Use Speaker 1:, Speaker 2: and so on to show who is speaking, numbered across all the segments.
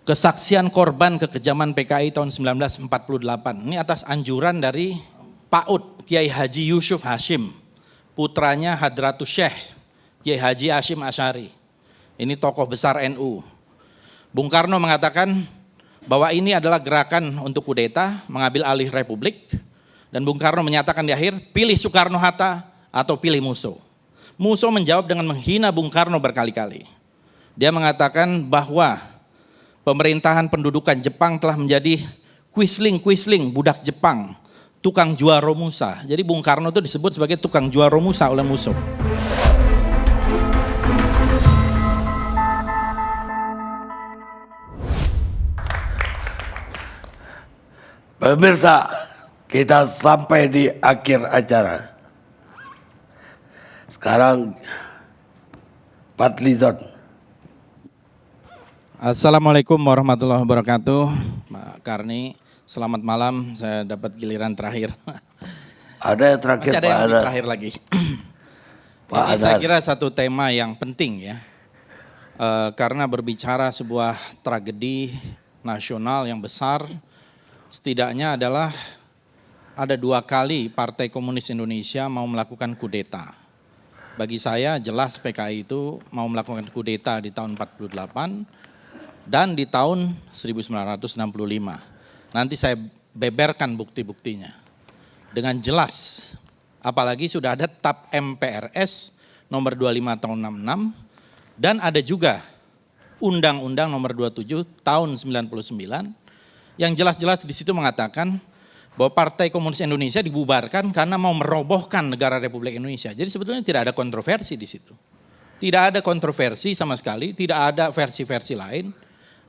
Speaker 1: Kesaksian korban kekejaman PKI tahun 1948. Ini atas anjuran dari PAUD Kiai Haji Yusuf Hashim, putranya Hadratus Syekh Kiai Haji Hashim Asy'ari. Ini tokoh besar NU. Bung Karno mengatakan bahwa ini adalah gerakan untuk kudeta, mengambil alih republik. Dan Bung Karno menyatakan di akhir, pilih Soekarno-Hatta atau pilih Musso. Musso menjawab dengan menghina Bung Karno berkali-kali. Dia mengatakan bahwa pemerintahan pendudukan Jepang telah menjadi Quisling budak Jepang, tukang jual Romusa. Jadi Bung Karno itu disebut sebagai tukang jual Romusa oleh Musso.
Speaker 2: Pemirsa, kita sampai di akhir acara. Sekarang Fadlizon.
Speaker 1: Assalamualaikum warahmatullahi wabarakatuh. Pak Karni, selamat malam. Saya dapat giliran terakhir.
Speaker 2: Ada yang terakhir,
Speaker 1: Masih ada
Speaker 2: Pak
Speaker 1: yang
Speaker 2: Adar.
Speaker 1: terakhir lagi.
Speaker 2: Pak
Speaker 1: Ini saya
Speaker 2: Adar.
Speaker 1: kira satu tema yang penting ya. Karena berbicara sebuah tragedi nasional yang besar, setidaknya adalah ada 2 kali Partai Komunis Indonesia mau melakukan kudeta. Bagi saya jelas PKI itu mau melakukan kudeta di tahun 48 dan di tahun 1965. Nanti saya beberkan bukti-buktinya dengan jelas. Apalagi sudah ada TAP MPRS nomor 25 tahun 66 dan ada juga Undang-Undang nomor 27 tahun 99 yang jelas-jelas di situ mengatakan bahwa Partai Komunis Indonesia dibubarkan karena mau merobohkan negara Republik Indonesia. Jadi sebetulnya tidak ada kontroversi di situ. Tidak ada kontroversi sama sekali, tidak ada versi-versi lain.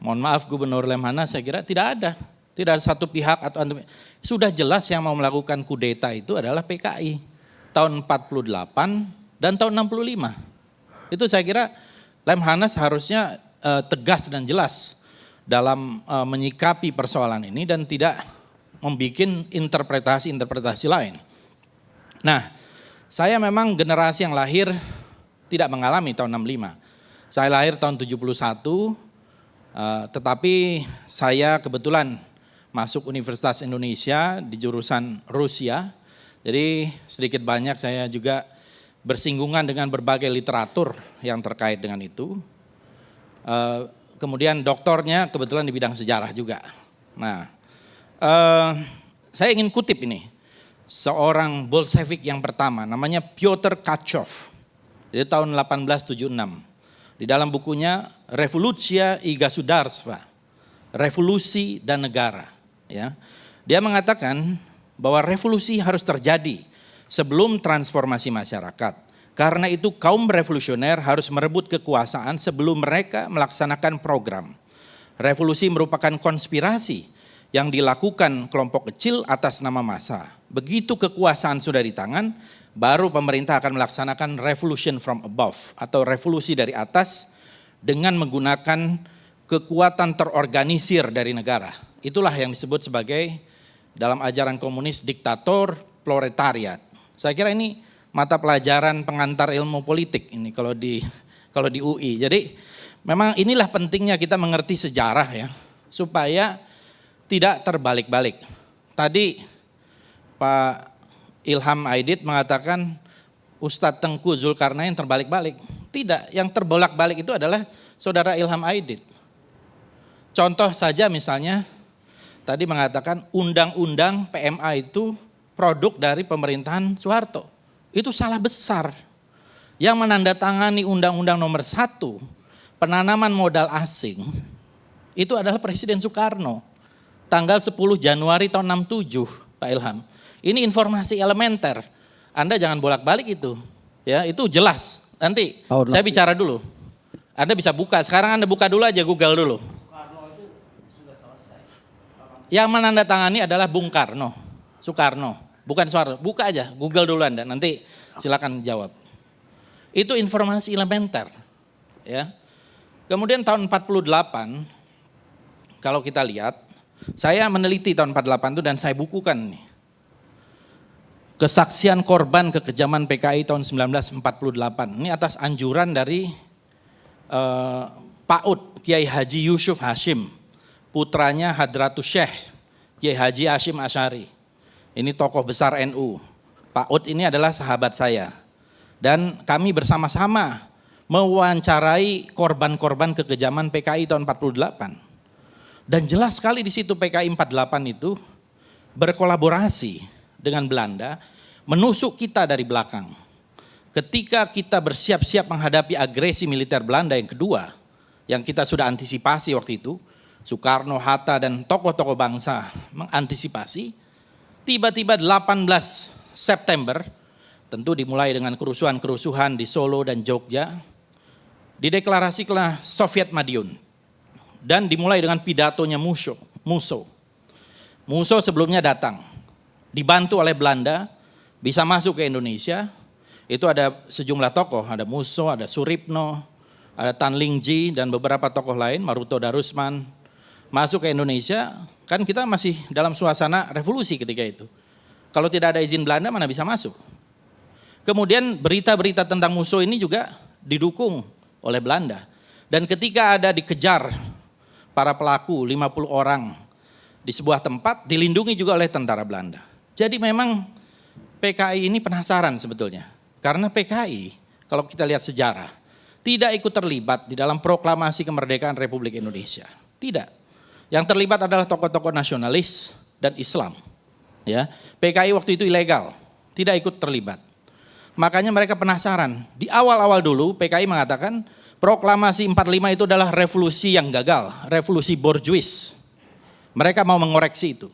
Speaker 1: Mohon maaf Gubernur Lemhanas, saya kira tidak ada. Tidak ada satu pihak atau sudah jelas yang mau melakukan kudeta itu adalah PKI tahun 48 dan tahun 65. Itu saya kira Lemhanas harusnya tegas dan jelas dalam menyikapi persoalan ini dan tidak membuat interpretasi-interpretasi lain. Nah, saya memang generasi yang lahir tidak mengalami tahun 65. Saya lahir tahun 71, tetapi saya kebetulan masuk Universitas Indonesia di jurusan Rusia. Jadi sedikit banyak saya juga bersinggungan dengan berbagai literatur yang terkait dengan itu. Kemudian doktornya kebetulan di bidang sejarah juga. Nah, saya ingin kutip ini, seorang Bolshevik yang pertama namanya Pyotr Kachov, dari tahun 1876. Di dalam bukunya Revolutia i Gasudarstva, Revolusi dan Negara. Ya, dia mengatakan bahwa revolusi harus terjadi sebelum transformasi masyarakat. Karena itu kaum revolusioner harus merebut kekuasaan sebelum mereka melaksanakan program. Revolusi merupakan konspirasi yang dilakukan kelompok kecil atas nama massa. Begitu kekuasaan sudah di tangan, baru pemerintah akan melaksanakan revolution from above atau revolusi dari atas dengan menggunakan kekuatan terorganisir dari negara. Itulah yang disebut sebagai dalam ajaran komunis diktator proletariat. Saya kira ini mata pelajaran pengantar ilmu politik ini kalau di UI. Jadi memang inilah pentingnya kita mengerti sejarah ya, supaya tidak terbalik-balik. Tadi Pak Ilham Aidit mengatakan Ustadz Tengku Zulkarnain terbalik-balik. Tidak, yang terbolak-balik itu adalah saudara Ilham Aidit. Contoh saja misalnya, tadi mengatakan undang-undang PMA itu produk dari pemerintahan Soeharto. Itu salah besar. Yang menandatangani undang-undang nomor 1, penanaman modal asing, itu adalah Presiden Soekarno. Tanggal 10 Januari tahun 67, Pak Ilham. Ini informasi elementer. Anda jangan bolak-balik itu. Ya, itu jelas. Nanti saya bicara dulu. Anda bisa buka. Sekarang Anda buka dulu aja, Google dulu. Yang menandatangani adalah Bung Karno. Soekarno, bukan Soeharto. Buka aja, Google dulu Anda. Nanti silakan jawab. Itu informasi elementer. Ya. Kemudian tahun 48, kalau kita lihat, saya meneliti tahun 48 itu dan saya bukukan nih. Kesaksian korban kekejaman PKI tahun 1948. Ini atas anjuran dari PAUD Kiai Haji Yusuf Hashim, putranya Hadratus Syekh Kiai Haji Hashim Asy'ari. Ini tokoh besar NU. Pak Ut ini adalah sahabat saya. Dan kami bersama-sama mewawancarai korban-korban kekejaman PKI tahun 48. Dan jelas sekali di situ PKI 48 itu berkolaborasi dengan Belanda, menusuk kita dari belakang. Ketika kita bersiap-siap menghadapi agresi militer Belanda yang kedua, yang kita sudah antisipasi waktu itu, Soekarno, Hatta, dan tokoh-tokoh bangsa mengantisipasi, tiba-tiba 18 September, tentu dimulai dengan kerusuhan-kerusuhan di Solo dan Jogja, dideklarasikanlah Soviet Madiun, dan dimulai dengan pidatonya Musso. Musso sebelumnya datang, dibantu oleh Belanda, bisa masuk ke Indonesia. Itu ada sejumlah tokoh, ada Musso, ada Suripno, ada Tan Lingji, dan beberapa tokoh lain, Maruto Darusman, masuk ke Indonesia. Kan kita masih dalam suasana revolusi ketika itu. Kalau tidak ada izin Belanda, mana bisa masuk. Kemudian berita-berita tentang Musso ini juga didukung oleh Belanda. Dan ketika ada dikejar para pelaku 50 orang di sebuah tempat, dilindungi juga oleh tentara Belanda. Jadi memang PKI ini penasaran sebetulnya. Karena PKI, kalau kita lihat sejarah, tidak ikut terlibat di dalam proklamasi kemerdekaan Republik Indonesia. Tidak. Yang terlibat adalah tokoh-tokoh nasionalis dan Islam. Ya, PKI waktu itu ilegal, tidak ikut terlibat. Makanya mereka penasaran. Di awal-awal dulu PKI mengatakan proklamasi 45 itu adalah revolusi yang gagal, revolusi borjuis. Mereka mau mengoreksi itu.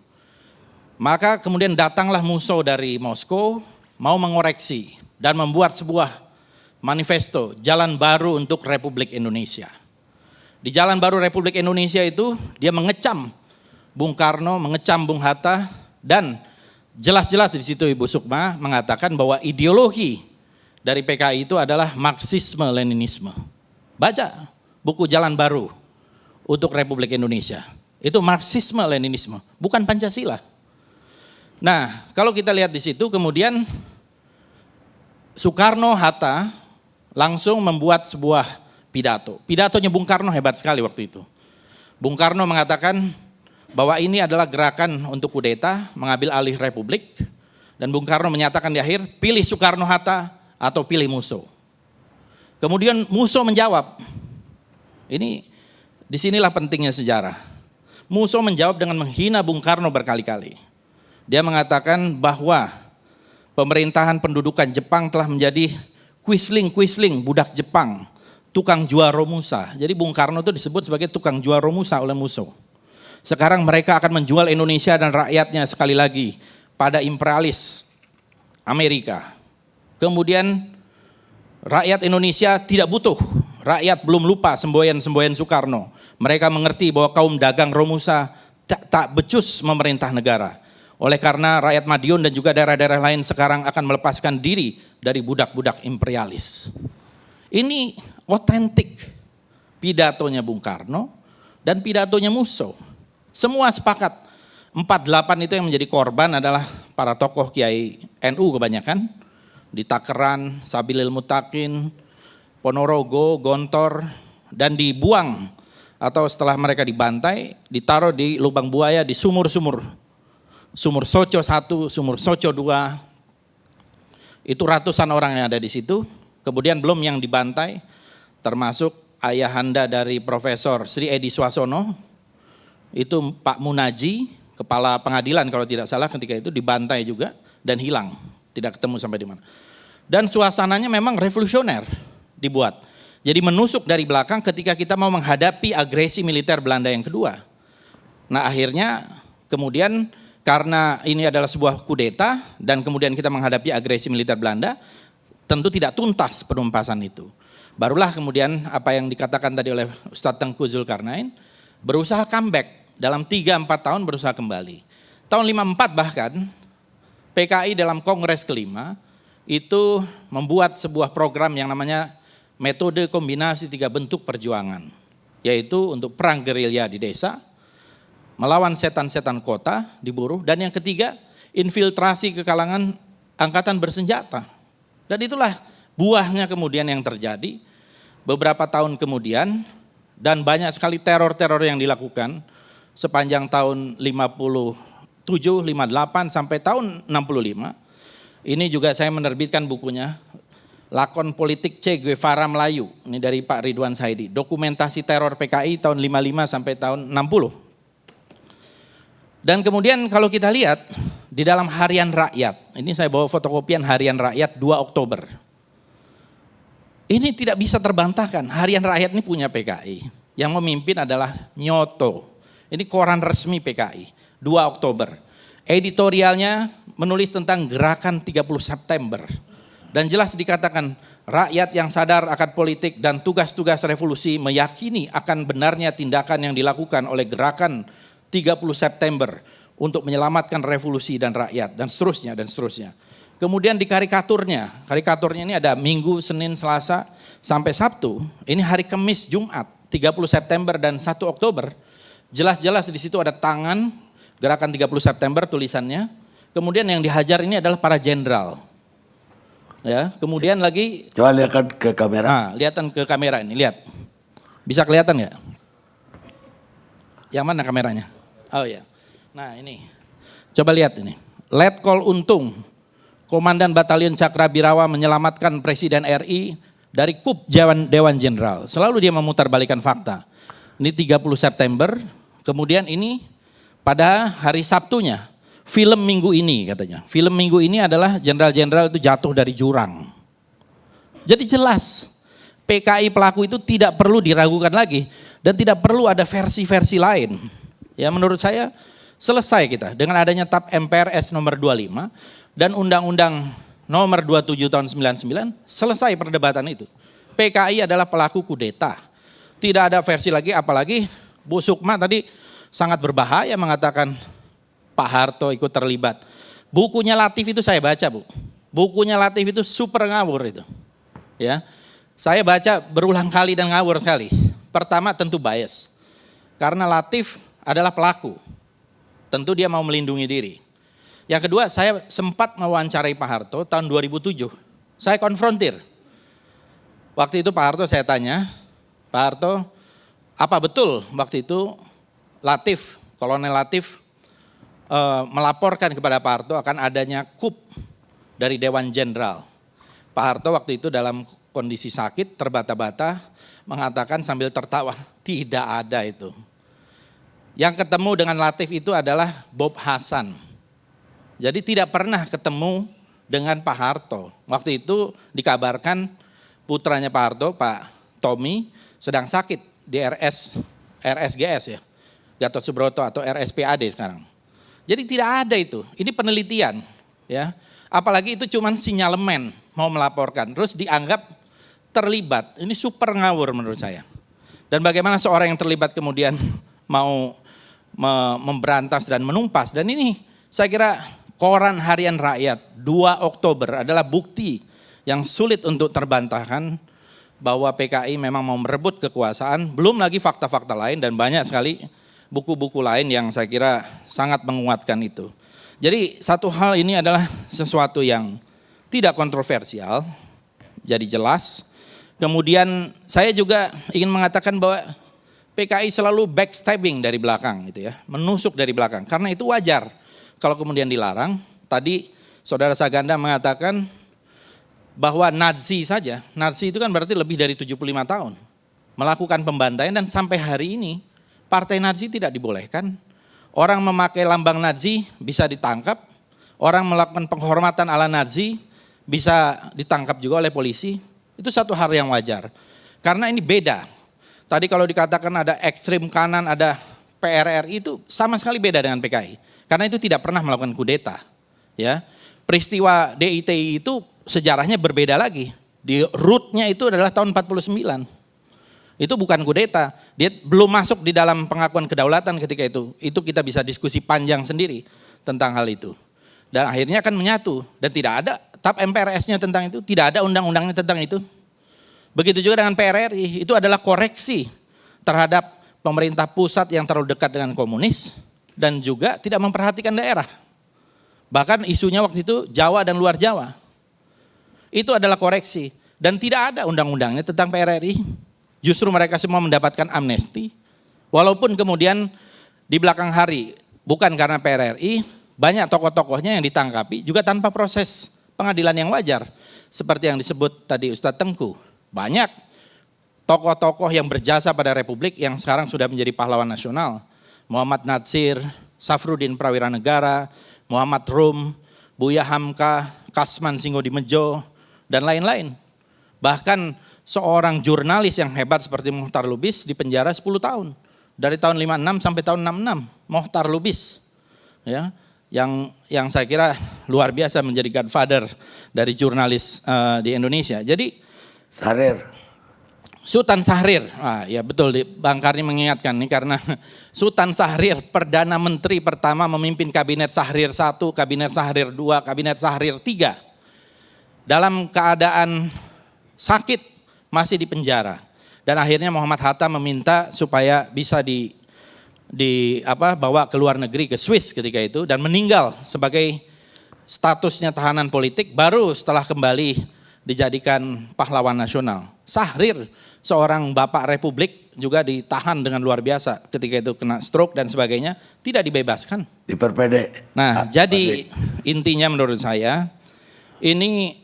Speaker 1: Maka kemudian datanglah Musso dari Moskow, mau mengoreksi dan membuat sebuah manifesto jalan baru untuk Republik Indonesia. Di jalan baru Republik Indonesia itu dia mengecam Bung Karno, mengecam Bung Hatta, dan jelas-jelas di situ Ibu Sukma mengatakan bahwa ideologi dari PKI itu adalah Marxisme-Leninisme. Baca buku Jalan Baru untuk Republik Indonesia. Itu Marxisme-Leninisme, bukan Pancasila. Nah, kalau kita lihat di situ kemudian Soekarno, Hatta langsung membuat sebuah pidato. Pidatonya Bung Karno hebat sekali waktu itu. Bung Karno mengatakan bahwa ini adalah gerakan untuk kudeta, mengambil alih Republik. Dan Bung Karno menyatakan di akhir, pilih Soekarno-Hatta atau pilih Musso. Kemudian Musso menjawab, ini disinilah pentingnya sejarah. Musso menjawab dengan menghina Bung Karno berkali-kali. Dia mengatakan bahwa pemerintahan pendudukan Jepang telah menjadi Quisling budak Jepang, tukang jual romusa. Jadi Bung Karno itu disebut sebagai tukang jual romusa oleh Musso. Sekarang mereka akan menjual Indonesia dan rakyatnya sekali lagi pada imperialis Amerika. Kemudian rakyat Indonesia tidak butuh, rakyat belum lupa semboyan-semboyan Soekarno. Mereka mengerti bahwa kaum dagang romusa tak becus memerintah negara. Oleh karena rakyat Madiun dan juga daerah-daerah lain sekarang akan melepaskan diri dari budak-budak imperialis. Ini otentik pidatonya Bung Karno dan pidatonya Musso. Semua sepakat. 48 itu yang menjadi korban adalah para tokoh Kiai NU kebanyakan. Di Takeran, Sabilil Mutakin, Ponorogo, Gontor, dan dibuang atau setelah mereka dibantai, ditaruh di lubang buaya di sumur-sumur. Sumur Soco 1, Sumur Soco 2. Itu ratusan orang yang ada di situ. Kemudian belum yang dibantai, termasuk ayahanda dari Profesor Sri Edi Swasono, itu Pak Munaji, kepala pengadilan kalau tidak salah ketika itu dibantai juga dan hilang, tidak ketemu sampai di mana. Dan suasananya memang revolusioner dibuat. Jadi menusuk dari belakang ketika kita mau menghadapi agresi militer Belanda yang kedua. Nah akhirnya kemudian karena ini adalah sebuah kudeta dan kemudian kita menghadapi agresi militer Belanda, tentu tidak tuntas penumpasan itu. Barulah kemudian apa yang dikatakan tadi oleh Ustadz Tengku Zulkarnain, berusaha comeback, dalam 3-4 tahun berusaha kembali. Tahun 54 bahkan, PKI dalam Kongres kelima, itu membuat sebuah program yang namanya metode kombinasi 3 bentuk perjuangan. Yaitu untuk perang gerilya di desa, melawan setan-setan kota di buruh, dan yang ketiga, infiltrasi ke kalangan angkatan bersenjata. Dan itulah buahnya kemudian yang terjadi beberapa tahun kemudian dan banyak sekali teror-teror yang dilakukan sepanjang tahun 57, 58 sampai tahun 65. Ini juga saya menerbitkan bukunya, Lakon Politik Che Guevara Melayu, ini dari Pak Ridwan Saidi, dokumentasi teror PKI tahun 55 sampai tahun 60. Dan kemudian kalau kita lihat di dalam Harian Rakyat, ini saya bawa fotokopian Harian Rakyat 2 Oktober. Ini tidak bisa terbantahkan, Harian Rakyat ini punya PKI, yang memimpin adalah Nyoto. Ini koran resmi PKI, 2 Oktober. Editorialnya menulis tentang gerakan 30 September. Dan jelas dikatakan rakyat yang sadar akan politik dan tugas-tugas revolusi meyakini akan benarnya tindakan yang dilakukan oleh gerakan 30 September untuk menyelamatkan revolusi dan rakyat dan seterusnya dan seterusnya. Kemudian di karikaturnya ini ada Minggu, Senin, Selasa sampai Sabtu. Ini hari Kamis, Jumat, 30 September dan 1 Oktober. Jelas-jelas di situ ada tangan gerakan 30 September tulisannya. Kemudian yang dihajar ini adalah para jenderal. Ya, kemudian lagi
Speaker 2: Coba lihatkan ke kamera.
Speaker 1: nah, lihatan ke kamera ini, lihat. Bisa kelihatan nggak? Yang mana kameranya? Oh ya. Nah, ini. Coba lihat ini. Letkol Untung, Komandan Batalion Cakrabirawa menyelamatkan Presiden RI dari kup Dewan Jenderal. Selalu dia memutarbalikkan fakta. Ini 30 September, kemudian ini pada hari Sabtunya. Film minggu ini katanya. Film minggu ini adalah jenderal-jenderal itu jatuh dari jurang. Jadi jelas PKI pelaku itu tidak perlu diragukan lagi dan tidak perlu ada versi-versi lain. Ya menurut saya selesai kita dengan adanya TAP MPRS nomor 25 dan Undang-Undang nomor 27 tahun 99 selesai perdebatan itu. PKI adalah pelaku kudeta. Tidak ada versi lagi, apalagi Bu Sukma tadi sangat berbahaya mengatakan Pak Harto ikut terlibat. Bukunya Latif itu saya baca, Bu. Bukunya Latif itu super ngawur itu. Ya. Saya baca berulang kali dan ngawur sekali. Pertama tentu bias. Karena Latif adalah pelaku. Tentu dia mau melindungi diri. Yang kedua, saya sempat mewawancarai Pak Harto tahun 2007. Saya konfrontir. Waktu itu Pak Harto saya tanya, Pak Harto, apa betul waktu itu Latif, Kolonel Latif melaporkan kepada Pak Harto akan adanya kup dari Dewan Jenderal. Pak Harto waktu itu dalam kondisi sakit, terbata-bata, mengatakan sambil tertawa, tidak ada itu. Yang ketemu dengan Latif itu adalah Bob Hasan. Jadi tidak pernah ketemu dengan Pak Harto. Waktu itu dikabarkan putranya Pak Harto, Pak Tommy, sedang sakit di RSGS ya, Gatot Subroto atau RSPAD sekarang. Jadi tidak ada itu, ini penelitian ya. Apalagi itu cuman sinyalemen mau melaporkan, terus dianggap terlibat. Ini super ngawur menurut saya. Dan bagaimana seorang yang terlibat kemudian mau memberantas dan menumpas. Dan ini saya kira koran Harian Rakyat 2 Oktober adalah bukti yang sulit untuk terbantahkan bahwa PKI memang mau merebut kekuasaan. Belum lagi fakta-fakta lain dan banyak sekali buku-buku lain yang saya kira sangat menguatkan itu. Jadi satu hal ini adalah sesuatu yang tidak kontroversial, jadi jelas. Kemudian saya juga ingin mengatakan bahwa PKI selalu backstabbing dari belakang gitu ya, menusuk dari belakang. Karena itu wajar kalau kemudian dilarang. Tadi Saudara Saganda mengatakan bahwa Nazi saja, Nazi itu kan berarti lebih dari 75 tahun. Melakukan pembantaian dan sampai hari ini Partai Nazi tidak dibolehkan, orang memakai lambang Nazi bisa ditangkap, orang melakukan penghormatan ala Nazi bisa ditangkap juga oleh polisi, itu satu hal yang wajar. Karena ini beda, tadi kalau dikatakan ada ekstrim kanan, ada PRRI itu sama sekali beda dengan PKI. Karena itu tidak pernah melakukan kudeta. Ya. Peristiwa DITI itu sejarahnya berbeda lagi, di rootnya itu adalah tahun 49. Itu bukan kudeta, dia belum masuk di dalam pengakuan kedaulatan ketika itu. Itu kita bisa diskusi panjang sendiri tentang hal itu. Dan akhirnya akan menyatu dan tidak ada TAP MPRS-nya tentang itu, tidak ada undang-undangnya tentang itu. Begitu juga dengan PRRI, itu adalah koreksi terhadap pemerintah pusat yang terlalu dekat dengan komunis dan juga tidak memperhatikan daerah. Bahkan isunya waktu itu Jawa dan luar Jawa. Itu adalah koreksi dan tidak ada undang-undangnya tentang PRRI. Justru mereka semua mendapatkan amnesti, walaupun kemudian di belakang hari, bukan karena PRRI, banyak tokoh-tokohnya yang ditangkapi juga tanpa proses pengadilan yang wajar. Seperti yang disebut tadi Ustadz Tengku, banyak tokoh-tokoh yang berjasa pada Republik yang sekarang sudah menjadi pahlawan nasional. Muhammad Natsir, Safruddin Prawira Negara, Muhammad Rum, Buya Hamka, Kasman Singodimedjo, dan lain-lain. Bahkan seorang jurnalis yang hebat seperti Mohtar Lubis dipenjara 10 tahun. Dari tahun 56 sampai tahun 66, Mohtar Lubis. Ya, yang saya kira luar biasa menjadi godfather dari jurnalis di Indonesia. Jadi
Speaker 2: Sahrir.
Speaker 1: Sultan Syahrir, ya betul, Bang Karni mengingatkan nih karena Sultan Syahrir Perdana Menteri pertama memimpin Kabinet Syahrir 1, Kabinet Syahrir 2, Kabinet Syahrir 3. Dalam keadaan sakit masih di penjara. Dan akhirnya Muhammad Hatta meminta supaya bisa bawa ke luar negeri, ke Swiss ketika itu, dan meninggal sebagai statusnya tahanan politik baru setelah kembali dijadikan pahlawan nasional. Syahrir, seorang bapak republik, juga ditahan dengan luar biasa ketika itu kena stroke dan sebagainya, tidak dibebaskan.
Speaker 2: Diperpendek.
Speaker 1: Nah, jadi intinya menurut saya ini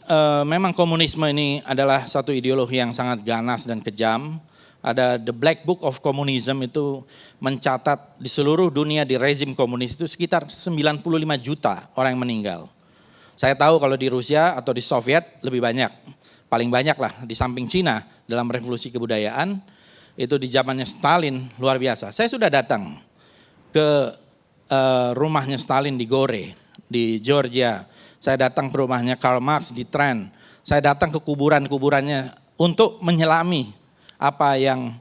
Speaker 1: memang komunisme ini adalah satu ideologi yang sangat ganas dan kejam. Ada The Black Book of Communism itu mencatat di seluruh dunia di rezim komunis itu sekitar 95 juta orang yang meninggal. Saya tahu kalau di Rusia atau di Soviet lebih banyak, paling banyak lah di samping Cina dalam revolusi kebudayaan, itu di zamannya Stalin luar biasa. Saya sudah datang ke rumahnya Stalin di Gore, di Georgia. Saya datang ke rumahnya Karl Marx di Trent. Saya datang ke kuburan-kuburannya untuk menyelami apa yang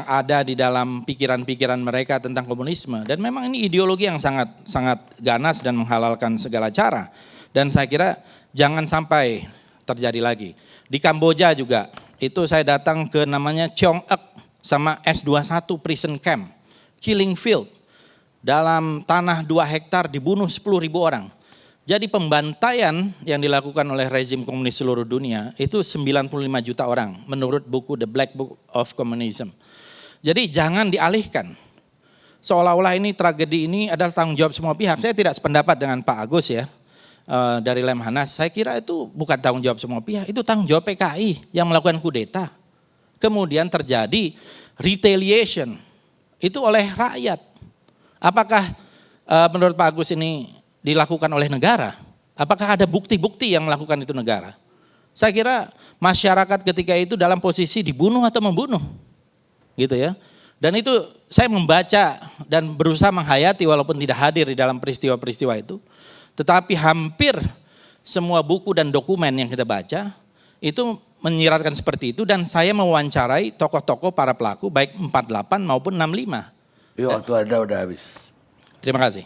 Speaker 1: ada di dalam pikiran-pikiran mereka tentang komunisme. Dan memang ini ideologi yang sangat ganas dan menghalalkan segala cara. Dan saya kira jangan sampai terjadi lagi. Di Kamboja juga, itu saya datang ke namanya Cheong Ek sama S21 Prison Camp, Killing Field. Dalam tanah 2 hektar dibunuh 10.000 orang. Jadi pembantaian yang dilakukan oleh rezim komunis seluruh dunia itu 95 juta orang menurut buku The Black Book of Communism. Jadi jangan dialihkan. Seolah-olah ini tragedi ini adalah tanggung jawab semua pihak. Saya tidak sependapat dengan Pak Agus ya dari Lemhanas. Saya kira itu bukan tanggung jawab semua pihak, itu tanggung jawab PKI yang melakukan kudeta. Kemudian terjadi retaliation itu oleh rakyat. Apakah menurut Pak Agus ini dilakukan oleh negara? Apakah ada bukti-bukti yang melakukan itu negara? Saya kira masyarakat ketika itu dalam posisi dibunuh atau membunuh. Gitu ya. Dan itu saya membaca dan berusaha menghayati walaupun tidak hadir di dalam peristiwa-peristiwa itu. Tetapi hampir semua buku dan dokumen yang kita baca itu menyiratkan seperti itu, dan saya mewawancarai tokoh-tokoh para pelaku baik 48 maupun 65.
Speaker 2: Waktu Anda udah habis.
Speaker 1: Terima kasih.